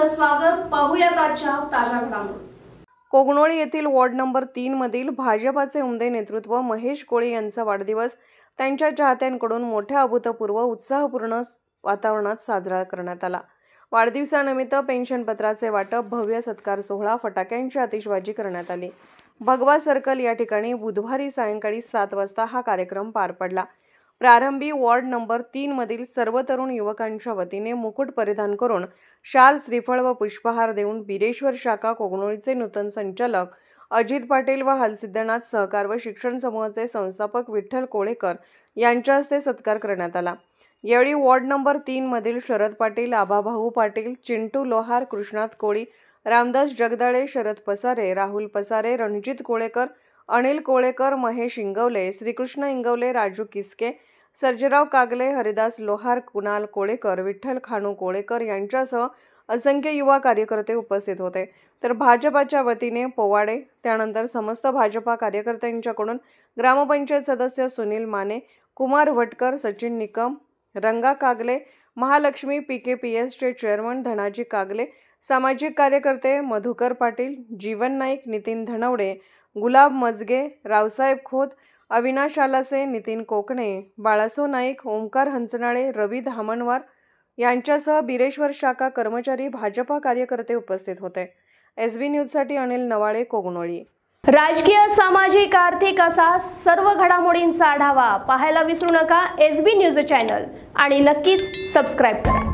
आपलं स्वागत। पाहूयात आजच्या ताज्या घडामोडी। कोगनोळी येथील वॉर्ड नंबर 3 मधील भाजपाचे उमदे नेतृत्व महेश कोळे यांचा वाढदिवस त्यांच्या चाहत्यांकडून मोठ्या अभूतपूर्व उत्साहपूर्ण वातावरणात साजरा करण्यात आला। वाढदिवसानिमित्त पेन्शन पत्राचे वाटप, भव्य सत्कार सोहळा, फटाक्यांची आतिषबाजी करण्यात आली। भगवा सर्कल या ठिकाणी बुधवारी सायंकाळी 7 वाजता हा कार्यक्रम पार पडला। प्रारंभी वॉर्ड नंबर 3 मधील सर्व तरुण युवकांच्या वतीने मुकुट परिधान करून शाल, श्रीफळ व पुष्पहार देऊन बिरेश्वर शाखा कोगनोळीचे नूतन संचालक अजित पाटील व हलसिद्धनाथ सहकार व शिक्षण समूहाचे संस्थापक विठ्ठल कोळेकर यांच्या हस्ते सत्कार करण्यात आला। यावेळी वॉर्ड नंबर 3 मधील शरद पाटील, आबाभाऊ पाटील, चिंटू लोहार, कृष्णात कोळी, रामदास जगदाळे, शरद पसारे, राहुल पसारे, रणजित कोळेकर, अनिल कोळेकर, महेश इंगवले, श्रीकृष्ण इंगवले, राजू किसके, सर्जेराव कागले, हरिदास लोहार, कुणाल कोळेकर, विठ्ठल खानू कोळेकर यांच्यासह असंख्य युवा कार्यकर्ते उपस्थित होते। तर भाजपाच्या वतीने पोवाडे, त्यानंतर समस्त भाजपा कार्यकर्त्यांच्याकडून ग्रामपंचायत सदस्य सुनील माने, कुमार भटकर, सचिन निकम, रंगा कागले, महालक्ष्मी PKPSचे चेअरमन धनाजी कागले, सामाजिक कार्यकर्ते मधुकर पाटील, जीवन नाईक, नितीन धनवडे, गुलाब मजगे, रावसाहेब खोत, अविनाश आलासे, नितीन कोकणे, बाळासो नाईक, ओमकार हंचनाळे, रवी धामणवार यांच्यासह बिरेश्वर शाखा कर्मचारी, भाजपा कार्यकर्ते उपस्थित होते। SB न्यूजसाठी अनिल नवाळे, कोगनोळी। राजकीय, सामाजिक, आर्थिक असा सर्व घडामोडींचा आढावा पाहायला विसरू नका SB न्यूज चॅनल आणि नक्कीच सबस्क्राइब करा।